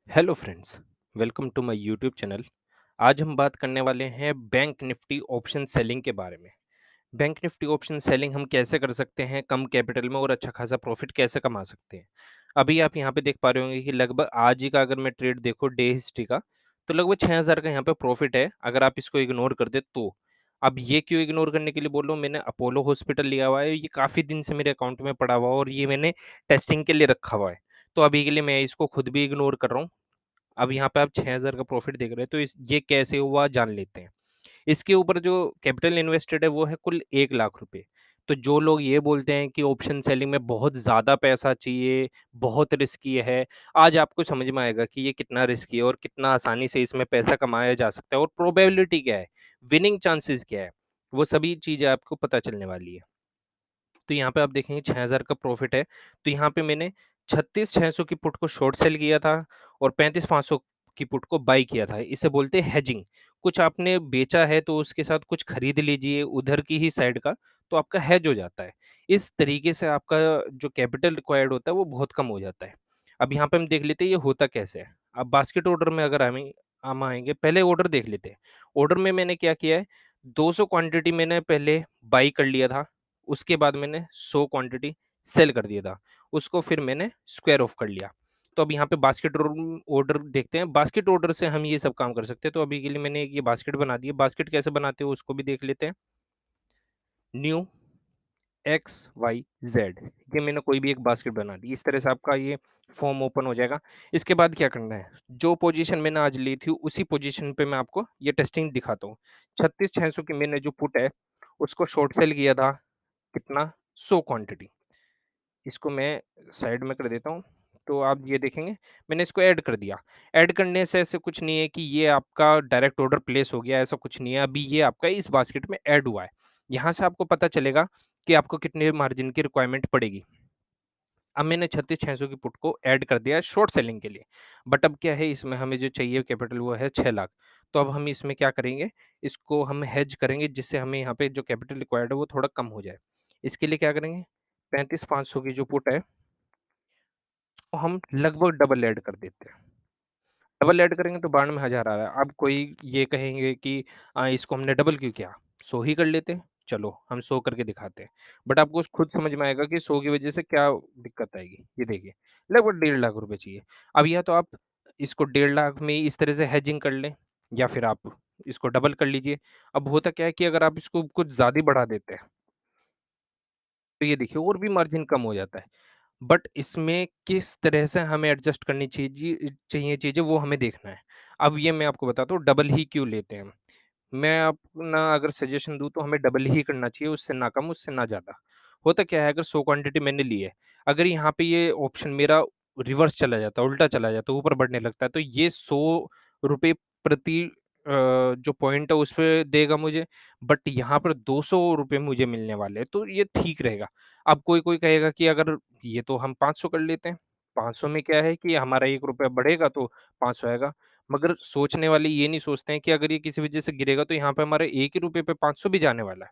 Hello friends, welcome to my YouTube channel. आज हम बात करने वाले हैं बैंक निफ्टी ऑप्शन सेलिंग के बारे में। बैंक निफ्टी ऑप्शन सेलिंग हम कैसे कर सकते हैं कम कैपिटल में और अच्छा खासा प्रॉफिट कैसे कमा सकते हैं। अभी आप यहाँ पे देख पा रहे होंगे कि लगभग आज ही का अगर मैं ट्रेड देखो डे हिस्ट्री का, तो लगभग 6000 का यहाँ पे प्रॉफिट है अगर आप इसको इग्नोर कर दे तो। अब ये क्यों इग्नोर करने के लिए बोल रहा हूँ, मैंने अपोलो हॉस्पिटल लिया हुआ है, ये काफ़ी दिन से मेरे अकाउंट में पड़ा हुआ है और ये मैंने टेस्टिंग के लिए रखा हुआ है। तो अभी के लिए मैं इसको खुद भी इग्नोर कर रहा हूँ। अब यहाँ पे आप 6000 का प्रॉफिट देख रहे हैं, तो इस ये कैसे हुआ जान लेते हैं। इसके ऊपर जो कैपिटल इन्वेस्टेड है वो है कुल 1 लाख रुपए। तो जो लोग ये बोलते हैं कि ऑप्शन सेलिंग में बहुत ज़्यादा पैसा चाहिए, बहुत रिस्की है, आज आपको समझ में आएगा कि ये कितना रिस्की है और कितना आसानी से इसमें पैसा कमाया जा सकता है और प्रोबेबिलिटी क्या है, विनिंग चांसेस क्या है, वो सभी चीज़ें आपको पता चलने वाली है। तो यहाँ पे आप देखेंगे 6000 का प्रॉफिट है, तो यहाँ पे मैंने 36,600 की पुट को शॉर्ट सेल किया था और 35,500 की पुट को बाय किया था। इसे बोलते हैं हेजिंग। कुछ आपने बेचा है तो उसके साथ कुछ खरीद लीजिए उधर की ही साइड का, तो आपका हेज हो जाता है। इस तरीके से आपका जो कैपिटल रिक्वायर्ड होता है वो बहुत कम हो जाता है। अब यहाँ पे हम देख लेते हैं ये होता कैसे है। अब बास्केट ऑर्डर में अगर हम आएँगे, पहले ऑर्डर देख लेते हैं। ऑर्डर में मैंने क्या किया है, 200 क्वांटिटी मैंने पहले बाय कर लिया था। उसके बाद मैंने 100 क्वांटिटी सेल कर दिया था। उसको फिर मैंने स्क्वायर ऑफ कर लिया। तो अब यहाँ पे बास्केट ऑर्डर देखते हैं। बास्केट ऑर्डर से हम ये सब काम कर सकते हैं। तो अभी के लिए मैंने एक ये बास्केट बना दी है। बास्केट कैसे बनाते हो उसको भी देख लेते हैं। न्यू एक्स, वाई, ज़ेड, ये मैंने कोई भी एक बास्केट बना दी। इस तरह से आपका ये फॉर्म ओपन हो जाएगा। इसके बाद क्या करना है, जो पोज़ीशन मैंने आज ली थी उसी पोज़ीशन पे मैं आपको ये टेस्टिंग दिखाता हूँ। 36,600 की मैंने जो पुट है, उसको शॉर्ट सेल किया था, कितना? 100 क्वांटिटी। इसको मैं साइड में कर देता हूँ। तो आप ये देखेंगे मैंने इसको ऐड कर दिया। ऐड करने से ऐसे कुछ नहीं है कि ये आपका डायरेक्ट ऑर्डर प्लेस हो गया, ऐसा कुछ नहीं है। अभी ये आपका इस बास्केट में ऐड हुआ है। यहाँ से आपको पता चलेगा कि आपको कितने मार्जिन की रिक्वायरमेंट पड़ेगी। अब मैंने 36,600 की पुट को ऐड कर दिया है शॉर्ट सेलिंग के लिए। बट अब क्या है, इसमें हमें जो चाहिए कैपिटल वो है 6 लाख। तो अब हम इसमें क्या करेंगे, इसको हम हेज करेंगे जिससे हमें यहाँ पे जो कैपिटल रिक्वायर्ड है वो थोड़ा कम हो जाए। इसके लिए क्या करेंगे, 35,500 की जो पुट है, तो हम लगभग डबल ऐड कर देते हैं। डबल ऐड करेंगे तो बारह में 1000 आ रहा है। अब कोई ये कहेंगे कि इसको हमने डबल क्यों किया? 100 ही कर लेते। चलो हम 100 करके दिखाते हैं। बट आपको खुद समझ में आएगा कि 100 की वजह से क्या दिक्कत आएगी। ये देखिए, लगभग 1.5 लाख रुपए चाहिए। अब या तो आप इसको 1.5 लाख में इस तरह से हेजिंग कर लें या फिर आप इसको डबल कर लीजिए। अब होता क्या है कि अगर आप इसको कुछ ज़्यादा ही बढ़ा देते हैं, तो ये देखिए और भी मार्जिन कम हो जाता है। बट इसमें किस तरह से हमें एडजस्ट करनी चाहिए चीज़ें वो हमें देखना है। अब ये मैं आपको बताता हूँ डबल ही क्यों लेते हैं हम। मैं अपना अगर सजेशन दूँ तो हमें डबल ही करना चाहिए, उससे ना कम, उससे ना ज़्यादा। होता क्या है, अगर 100 क्वांटिटी मैंने ली है, अगर यहाँ पे ये ऑप्शन मेरा रिवर्स चला जाता है, उल्टा चला जाता है, ऊपर बढ़ने लगता है, तो ये ₹100 प्रति जो पॉइंट है उस पे देगा मुझे, बट यहाँ पर ₹200 मुझे मिलने वाले हैं, तो ये ठीक रहेगा। अब कोई-कोई कहेगा कि अगर ये तो हम 500 कर लेते हैं, 500 में क्या है कि हमारा ₹1 बढ़ेगा तो 500 आएगा। मगर सोचने वाले ये नहीं सोचते हैं कि अगर ये किसी वजह से गिरेगा तो यहाँ पे हमारे ₹1 ही रुपए पे 500 भी जाने वाला है।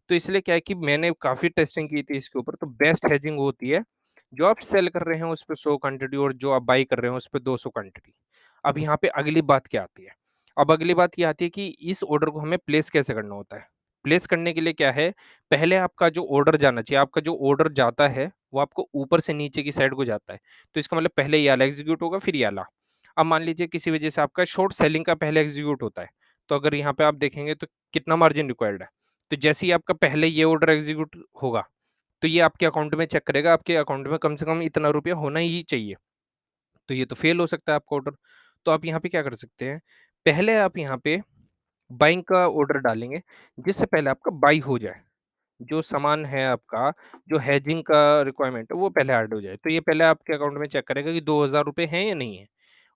तो इसलिए क्या है कि मैंने काफ़ी टेस्टिंग की थी इसके ऊपर, तो बेस्ट हेजिंग होती है, जो आप सेल कर रहे हैं उस पे 100 क्वांटिटी और जो आप बाय कर रहे हैं उस पे 200 क्वांटिटी। अब यहाँ पे अगली बात क्या आती है? अब अगली बात ये आती है कि इस ऑर्डर को हमें प्लेस कैसे करना होता है? प्लेस करने के लिए क्या है, पहले आपका जो ऑर्डर जाना चाहिए, आपका जो ऑर्डर जाता है, वो आपको ऊपर से नीचे की साइड को जाता है। तो इसका मतलब पहले ये वाला एग्ज़ीक्यूट होगा, फिर ये वाला। अब मान लीजिए किसी वजह से आपका शॉर्ट सेलिंग का पहले एग्ज़ीक्यूट होता है, तो अगर यहाँ पे आप देखेंगे तो कितना मार्जिन रिक्वायर्ड है। तो जैसे ही आपका पहले ये ऑर्डर एग्ज़ीक्यूट होगा, तो ये आपके अकाउंट में चेक करेगा, आपके अकाउंट में कम से कम इतना रुपया होना ही चाहिए। तो ये तो फेल हो सकता है आपका ऑर्डर। तो आप यहाँ पे क्या कर सकते हैं, पहले आप यहाँ पे बाइंग का ऑर्डर डालेंगे, जिससे पहले आपका बाई हो जाए। जो सामान है आपका, जो हेजिंग का रिक्वायरमेंट है, वो पहले ऐड हो जाए। तो ये पहले आपके अकाउंट में चेक करेगा कि ₹2000 हैं या नहीं है।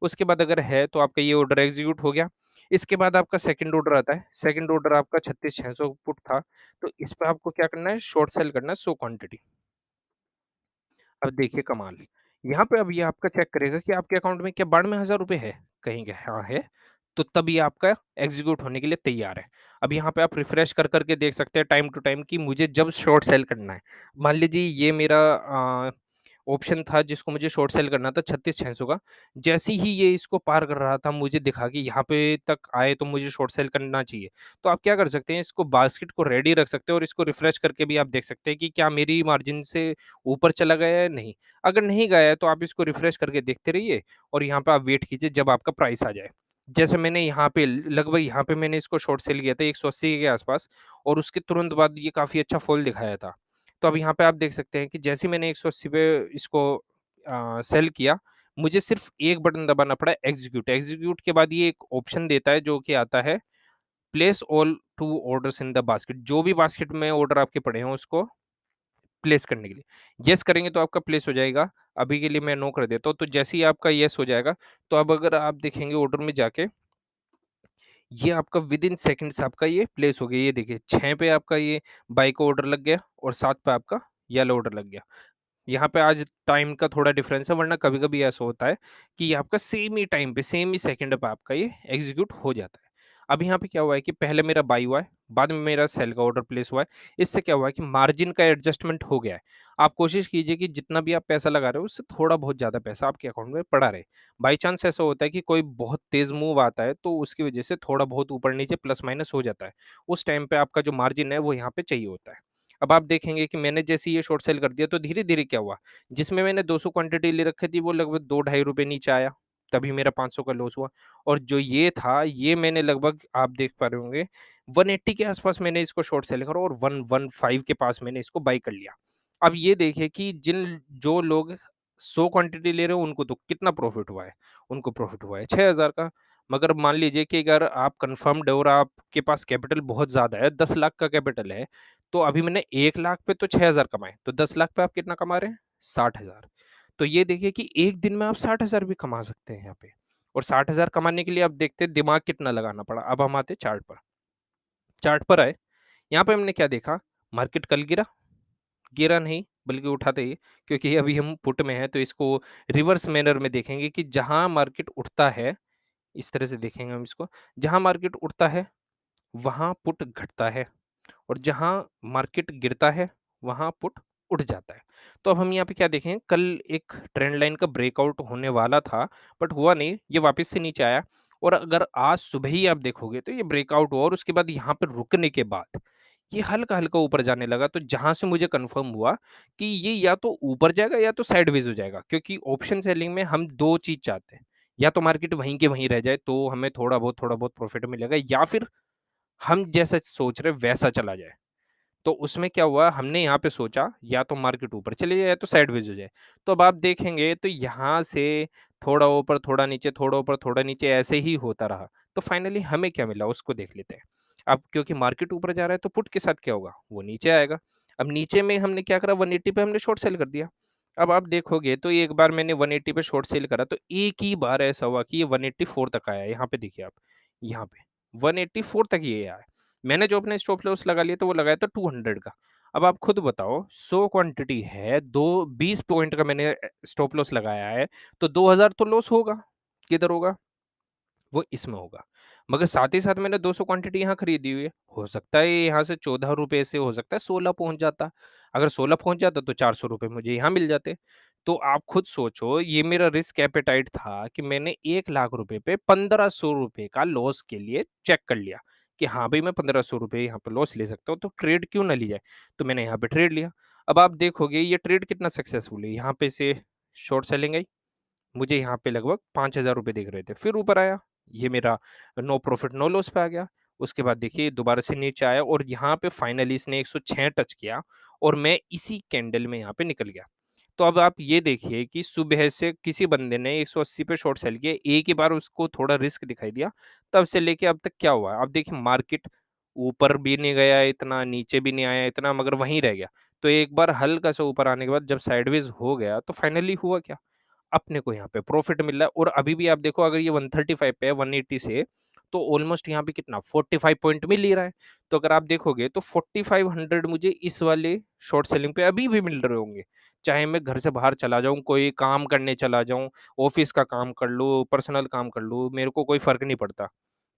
उसके बाद अगर है, तो आपका ये ऑर्डर एग्ज़ीक्यूट हो गया। इसके बाद आपका सेकंड ऑर्डर आता है। सेकंड ऑर्डर आपका 36,600 पुट था, तो इस पे आपको क्या करना है, शॉर्ट सेल करना है 100 क्वांटिटी। अब देखिए कमाल, यहाँ पे अब ये आपका चेक करेगा कि आपके अकाउंट में क्या 92,000 है? कहेंगे हाँ है, तो तब ये आपका एग्ज़ीक्यूट होने के लिए तैयार है। अब यहाँ पे आप रिफ्रेश कर के देख सकते हैं टाइम टू टाइम कि मुझे जब शॉर्ट सेल करना है। मान लीजिए ये मेरा ऑप्शन था जिसको मुझे शॉर्ट सेल करना था 36,600 का। जैसे ही ये इसको पार कर रहा था मुझे दिखा कि यहाँ पे तक आए तो मुझे शॉर्ट सेल करना चाहिए। तो आप क्या कर सकते हैं, इसको बास्केट को रेडी रख सकते हैं और इसको रिफ्रेश करके भी आप देख सकते हैं कि क्या मेरी मार्जिन से ऊपर चला गया है या नहीं। अगर नहीं गया है तो आप इसको रिफ्रेश करके देखते रहिए और यहाँ पे आप वेट कीजिए जब आपका प्राइस आ जाए। जैसे मैंने यहाँ पे लगभग यहाँ पे मैंने इसको शॉर्ट सेल किया था 180 के आसपास और उसके तुरंत बाद ये काफ़ी अच्छा फॉल दिखाया था। तो अब यहाँ पे आप देख सकते हैं कि जैसे ही मैंने 180 पे इसको सेल किया, मुझे सिर्फ़ एक बटन दबाना पड़ा एग्ज़ीक्यूट। एग्ज़ीक्यूट के बाद ये एक ऑप्शन देता है जो कि आता है place all 2 orders in the basket. जो भी बास्केट में ऑर्डर आपके पड़े हों उसको प्लेस करने के लिए। येस करेंगे तो आपका प्लेस हो जाएगा। अभी के लिए मैं नो कर देता हूँ। तो जैसे ही आपका येस हो जाएगा, तो अब अगर आप देखेंगे ऑर्डर में जाके, ये आपका विदिन सेकंड्स आपका ये प्लेस हो गया। ये देखिए 6 पे आपका ये बाय का ऑर्डर लग गया और 7 पे आपका येलो ऑर्डर लग गया। यहाँ पे आज टाइम का थोड़ा डिफरेंस है, वरना कभी-कभी ऐसा होता है कि आपका सेम ही टाइम पे, सेम ही सेकंड पे आपका ये एग्ज़ीक्यूट हो जाता है। अब यहाँ पे क्या हुआ है कि पहले मेरा बाय हुआ है, बाद में मेरा सेल का ऑर्डर प्लेस हुआ है। इससे क्या हुआ है कि मार्जिन का एडजस्टमेंट हो गया है। आप कोशिश कीजिए कि जितना भी आप पैसा लगा रहे हो, उससे थोड़ा बहुत ज़्यादा पैसा आपके अकाउंट में पड़ा रहे। बाय चांस ऐसा होता है कि कोई बहुत तेज़ मूव आता है, तो उसकी वजह से थोड़ा बहुत ऊपर-नीचे प्लस-माइनस हो जाता है। उस टाइम पे आपका जो मार्जिन है, वो यहाँ पे चाहिए होता है। अब आप देखेंगे कि मैंने जैसे ही ये शॉर्ट सेल कर दिया, तो धीरे-धीरे क्या हुआ, जिसमें मैंने 200 क्वांटिटी ले रखी थी, वो लगभग 2 ढाई रुपए नीचे आया, तभी मेरा 500 का लॉस हुआ। और जो ये था, ये मैंने लगभग आप देख पा रहे होंगे 180 के आसपास मैंने इसको शॉर्ट सेल करा और 115 के पास मैंने इसको बाय कर लिया। अब ये देखिए कि जो लोग 100 क्वांटिटी ले रहे हो, उनको तो कितना प्रॉफिट हुआ है, उनको प्रॉफिट हुआ है 6,000 का। मगर मान लीजिए कि अगर आप कन्फर्म्ड है और आपके पास कैपिटल बहुत ज़्यादा है, 10 लाख का कैपिटल है, तो अभी मैंने 1 लाख पे तो 6,000 कमाए, तो 10 लाख पे आप कितना कमा रहे हैं? 60,000। तो ये देखिए कि एक दिन में आप 60,000 भी कमा सकते हैं यहाँ पे। और 60,000 कमाने के लिए आप देखते हैं दिमाग कितना लगाना पड़ा। अब हम आते हैं चार्ट पर। चार्ट पर आए, यहाँ पे हमने क्या देखा, मार्केट कल गिरा, गिरा नहीं बल्कि उठा था ये, क्योंकि अभी हम पुट में हैं तो इसको रिवर्स मैनर में देखेंगे कि जहाँ मार्केट उठता है, इस तरह से देखेंगे हम इसको, जहाँ मार्केट उठता है, वहाँ पुट घटता है। और जहाँ मार्केट गिरता है, वहाँ पुट उठ जाता है। तो अब हम यहाँ पे क्या देखें, कल एक ट्रेंड लाइन का ब्रेकआउट होने वाला था, बट हुआ नहीं, ये वापस से नीचे आया और अगर आज सुबह ही आप देखोगे तो ये ब्रेकआउट हुआ और उसके बाद यहाँ पे रुकने के बाद ये हल्का-हल्का ऊपर जाने लगा, तो जहाँ से मुझे कन्फर्म हुआ कि ये या तो ऊपर जाएगा या तो साइडवेज़ हो जाएगा, क्योंकि ऑप्शन सेलिंग में हम 2 चीज़ चाहते हैं, या तो मार्केट वहीं के वहीं रह जाए, तो हमें थोड़ा बहुत प्रॉफ़िट मिलेगा, या फिर हम जैसा सोच रहे हैं वैसा चला जाए। तो उसमें क्या हुआ, हमने यहाँ पे सोचा या तो मार्केट ऊपर चली जाए या तो साइडवेज हो जाए। तो अब आप देखेंगे तो यहाँ से थोड़ा ऊपर, थोड़ा नीचे, थोड़ा ऊपर, थोड़ा नीचे ऐसे ही होता रहा। तो फाइनली हमें क्या मिला उसको देख लेते हैं। अब क्योंकि मार्केट ऊपर जा रहा है तो पुट के साथ क्या होगा? वो नीचे आएगा। अब नीचे में हमने क्या करा, 180 पे हमने शॉर्ट सेल कर दिया। अब आप देखोगे तो एक बार मैंने 180 पे शॉर्ट सेल करा तो एक ही बार ऐसा हुआ कि ये 184 तक आया। यहाँ पे देखिए आप, यहाँ पे 184 तक ये आया। मैंने जो अपने स्टॉप लॉस लगा लिया था वो लगाया था 200 का। अब आप खुद बताओ, 100 क्वांटिटी है, 2 20 पॉइंट का मैंने स्टॉप लॉस लगाया है, तो 2000 तो लॉस होगा। किधर होगा? वो इसमें होगा। मगर साथ ही साथ मैंने 200 क्वांटिटी यहाँ खरीदी हुई है। हो सकता है ये यहाँ से ₹14 से हो सकता है 16 पहुँच जाता। अगर 16 पहुँच जाता तो ₹400 मुझे यहाँ मिल जाते। तो आप खुद सोचो, ये मेरा रिस्क एपेटाइट था कि मैंने ₹1,00,000 पे ₹1,500 का लॉस के लिए चेक कर लिया कि हाँ भाई, मैं ₹1,500 यहाँ पे लॉस ले सकता हूँ, तो ट्रेड क्यों ना ली जाए? तो मैंने यहाँ पे ट्रेड लिया। अब आप देखोगे ये ट्रेड कितना सक्सेसफुल है। यहाँ पे से शॉर्ट सेलिंग आई, मुझे यहाँ पे लगभग ₹5,000 दिख रहे थे, फिर ऊपर आया, ये मेरा नो प्रॉफिट नो लॉस पे आ गया। उसके बाद देखिए दोबारा से नीचे आया और यहाँ पे फाइनली इसने 106 टच किया और मैं इसी कैंडल में यहाँ पे निकल गया। तो अब आप ये देखिए कि सुबह से किसी बंदे ने 180 पे शॉर्ट सेल किया, एक ही बार उसको थोड़ा रिस्क दिखाई दिया, तब से लेके अब तक क्या हुआ है? आप देखिए मार्केट ऊपर भी नहीं गया इतना, नीचे भी नहीं आया इतना, मगर वहीं रह गया। तो एक बार हल्का-सा ऊपर आने के बाद जब साइडवेज़ हो गया, तो फाइनली हुआ क्या? अपने को यहाँ पे प्रॉफ़िट मिल रहा है और अभी भी आप देखो, अगर ये 135 पे है 180 से, तो ऑलमोस्ट यहाँ पे कितना 45 पॉइंट मिल ही रहा है। तो अगर आप देखोगे तो 4500 मुझे इस वाले शॉर्ट सेलिंग पे अभी भी मिल रहे होंगे। चाहे मैं घर से बाहर चला जाऊँ, कोई काम करने चला जाऊँ, ऑफ़िस का काम कर लूँ, पर्सनल काम कर लूँ, मेरे को कोई फ़र्क नहीं पड़ता।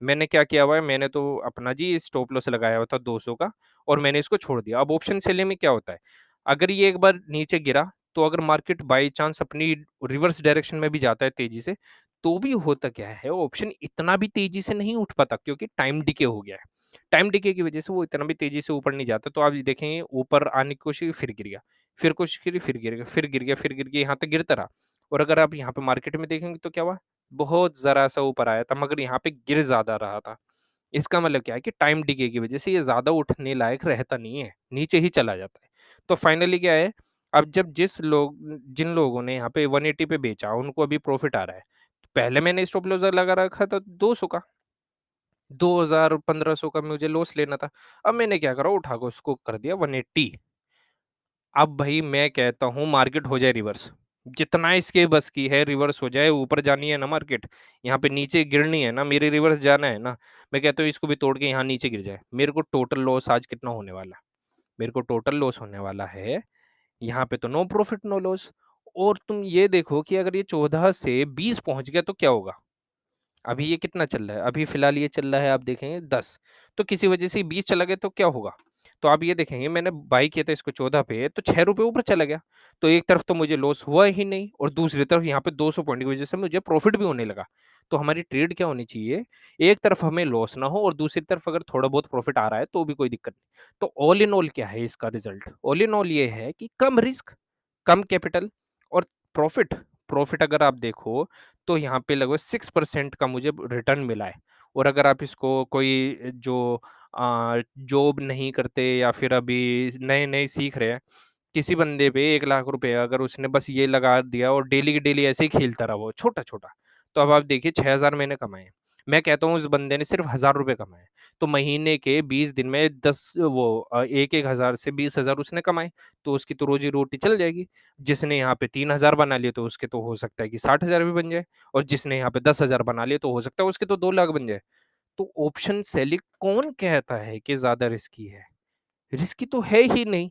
मैंने क्या किया हुआ है, मैंने तो अपना जी स्टॉप लॉस लगाया हुआ था 200 का और मैंने इसको छोड़ दिया। अब ऑप्शन सेलिंग में क्या होता है, अगर ये एक बार नीचे गिरा तो अगर मार्केट बाय चांस अपनी रिवर्स डायरेक्शन में भी जाता है तेज़ी से, तो भी होता क्या है, ऑप्शन इतना भी तेज़ी से नहीं उठ पाता क्योंकि टाइम डिके हो गया है। टाइम डिके की वजह से वो इतना भी तेज़ी से ऊपर नहीं जाता, तो आप ये देखेंगे ऊपर आने की कोशिश की, फिर गिर गया, फिर कोशिश करी, फिर गिर गया, फिर गिर गया, फिर गिर गया, यहाँ तक गिरता रहा। और अगर आप यहाँ पे मार्केट में देखेंगे तो क्या हुआ? बहुत ज़रा-सा ऊपर आया था मगर यहाँ पे गिर ज़्यादा रहा था। इसका मतलब क्या है कि टाइम डिके की वजह से ये ज़्यादा उठने लायक रहता नहीं है, नीचे ही चला जाता है। तो फाइनली क्या है, अब जब जिन लोगों ने यहाँ पे 180 पे बेचा, उनको अभी प्रॉफ़िट आ रहा है। पहले मैंने स्टॉप लॉस लगा रखा था 200 का, 2000 1500 का मुझे लॉस लेना था। अब मैंने क्या करा, उठा के उसको कर दिया 180। अब भई मैं कहता हूँ मार्केट हो जाए रिवर्स, जितना इसके बस की है रिवर्स हो जाए, ऊपर जानी है ना मार्केट, यहाँ पे नीचे गिरनी है ना, मेरे रिवर्स जाना है ना, मैं कहता हूँ इसको भी तोड़ के यहाँ नीचे गिर जाए। मेरे को टोटल लॉस आज कितना होने वाला है? मेरे को टोटल लॉस होने वाला है, यहाँ पे तो नो प्रॉफिट नो लॉस। और तुम ये देखो कि अगर ये 14 से 20 पहुँच गया तो क्या होगा? अभी ये कितना चल रहा है? अभी फ़िलहाल ये चल रहा है आप देखेंगे 10, तो किसी वजह से 20 चला गया तो क्या होगा? तो आप ये देखेंगे मैंने बाय किया था इसको 14 पे तो ₹6 ऊपर चला गया। तो एक तरफ तो मुझे लॉस हुआ ही नहीं और दूसरी तरफ यहाँ पे 200 पॉइंट की वजह से मुझे प्रॉफिट भी होने लगा। तो हमारी ट्रेड क्या होनी चाहिए? एक तरफ हमें लॉस ना हो और दूसरी तरफ अगर थोड़ा बहुत प्रॉफिट आ रहा है तो भी कोई दिक्कत नहीं। तो ऑल इन ऑल क्या है इसका रिज़ल्ट? ऑल इन ऑल ये है कि कम रिस्क, कम कैपिटल और प्रॉफिट। प्रॉफिट अगर आप देखो तो यहाँ पे लगभग 6% का मुझे रिटर्न मिला है। और अगर आप इसको कोई जो जॉब नहीं करते या फिर अभी नए-नए सीख रहे हैं, किसी बंदे पे 1 लाख रुपए अगर उसने बस ये लगा दिया और डेली की डेली ऐसे ही खेलता रहा वो छोटा-छोटा, तो अब आप देखिए 6000 मैंने कमाए हैं। मैं कहता हूँ उस बंदे ने सिर्फ़ ₹1000 कमाए हैं, तो महीने के 20 दिन में 10 1-1 हज़ार से 20,000 उसने कमाए, तो उसकी तो रोज़ी-रोटी चल जाएगी। जिसने यहाँ पे 3000 बना लिए तो उसके तो हो सकता है कि 60,000 भी बन जाए और जिसने यहाँ पे 10,000 बना लिए तो हो सकता है उसके तो 2 लाख बन जाए। तो ऑप्शन सेलिंग कौन कहता है कि ज़्यादा रिस्की है? रिस्की तो है ही नहीं।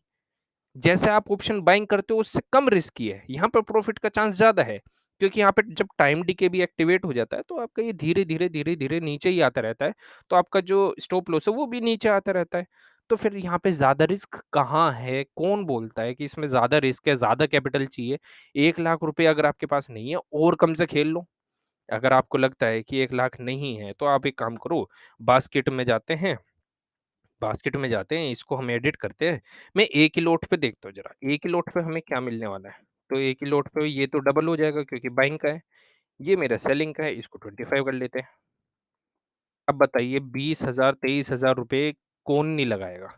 जैसे आप ऑप्शन बाइंग करते हो उससे कम रिस्की है। यहाँ पर प्रॉफिट का चांस ज़्यादा है। क्योंकि यहाँ पे जब टाइम डिके भी एक्टिवेट हो जाता है तो आपका ये धीरे-धीरे, धीरे-धीरे नीचे ही आता रहता है। तो आपका जो स्टॉप लॉस है वो भी नीचे आता रहता है। तो फिर यहाँ पे ज़्यादा रिस्क कहाँ है? कौन बोलता है कि इसमें ज़्यादा रिस्क है, ज़्यादा कैपिटल चाहिए? 1 लाख रुपए अगर आपके पास नहीं है और कम से खेल लो। अगर आपको लगता है कि 1 लाख नहीं है तो आप एक काम करो, बास्केट में जाते हैं, इसको हम एडिट करते हैं। मैं एक ही लोट पे देखता हूँ ज़रा, एक ही लोट पे हमें क्या मिलने वाला है? तो एक ही लोट पे ये तो डबल हो जाएगा क्योंकि बाइंग का है, ये मेरा सेलिंग का है, इसको 25 कर लेते हैं। अब बताइए 20,000 23,000 रुपए कौन नहीं लगाएगा?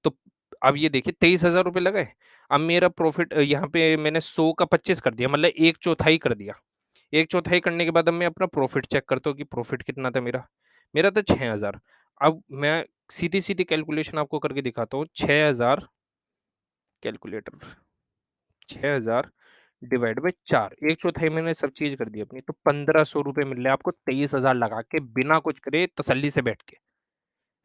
तो अब ये देखिए 23,000 रुपए लगाए, अब मेरा प्रॉफ़िट यहाँ पे मैंने 100 का 25 कर दिया मतलब 1/4 कर दिया। 1/4 करने के बाद अब मैं अपना प्रॉफ़िट चेक करता हूँ कि प्रॉफ़िट कितना था मेरा? मेरा था 6,000। अब मैं सीधी-सीधी कैलकुलेशन आपको करके दिखाता हूँ, 6,000 कैलकुलेटर 6,000 डिवाइड बाय 4 1/4 मैंने सब चीज़ कर दी अपनी, तो ₹1,500 मिल रहे हैं आपको 23,000 लगा के बिना कुछ करे तसल्ली से बैठ के।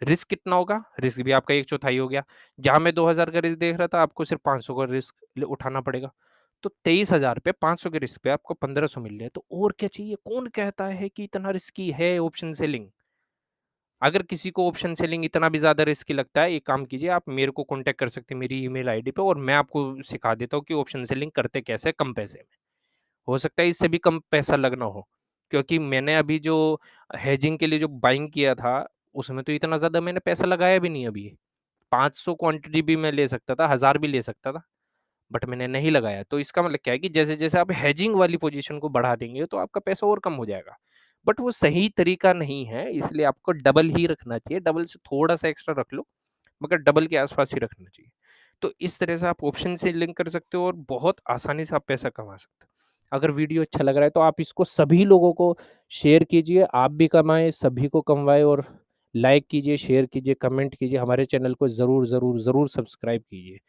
रिस्क कितना होगा? रिस्क भी आपका 1/4 हो गया। जहाँ मैं 2,000 का रिस्क देख रहा था, आपको सिर्फ़ 500 का रिस्क ल उठाना पड़ेगा। तो 23,000 पे 500 के रिस्क पे आपको 1,500 मिल रहे हैं, तो और क्या चाहिए? कौन कहता है कि इतना रिस्की है ऑप्शन सेलिंग? अगर किसी को ऑप्शन सेलिंग इतना भी ज़्यादा रिस्की लगता है, एक काम कीजिए आप मेरे को कॉन्टैक्ट कर सकते हैं मेरी ईमेल आईडी पे और मैं आपको सिखा देता हूँ कि ऑप्शन सेलिंग करते कैसे हैं कम पैसे में। हो सकता है इससे भी कम पैसा लगना हो, क्योंकि मैंने अभी जो हेजिंग के लिए जो बाइंग किया था, उसमें तो इतना ज़्यादा मैंने पैसा लगाया भी नहीं अभी। 500 क्वांटिटी भी मैं ले सकता था, 1000 भी ले सकता था, बट मैंने नहीं लगाया। तो इसका मतलब क्या है कि जैसे-जैसे आप हेजिंग वाली पोज़ीशन को बढ़ा देंगे, तो आपका पैसा और कम हो जाएगा। बट वो सही तरीका नहीं है, इसलिए आपको डबल ही रखना चाहिए, डबल से थोड़ा-सा एक्स्ट्रा रख लो, मगर डबल के आस-पास ही रखना चाहिए। तो इस तरह से आप ऑप्शन से लिंक कर सकते हो और बहुत आसानी से आप पैसा कमा सकते हो। अगर वीडियो अच्छा लग रहा है तो आप इसको सभी लोगों को शेयर कीजिए, आप भी कमाएँ, सभी को कमवाएँ और लाइक कीजिए, शेयर कीजिए, कमेंट कीजिए, हमारे चैनल को ज़रूर, ज़रूर, ज़रूर सब्सक्राइब कीजिए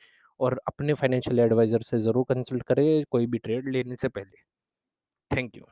और अपने फाइनेंशियल एडवाइज़र से ज़रूर कंसल्ट करें कोई भी ट्रेड लेने से पहले। Thank you.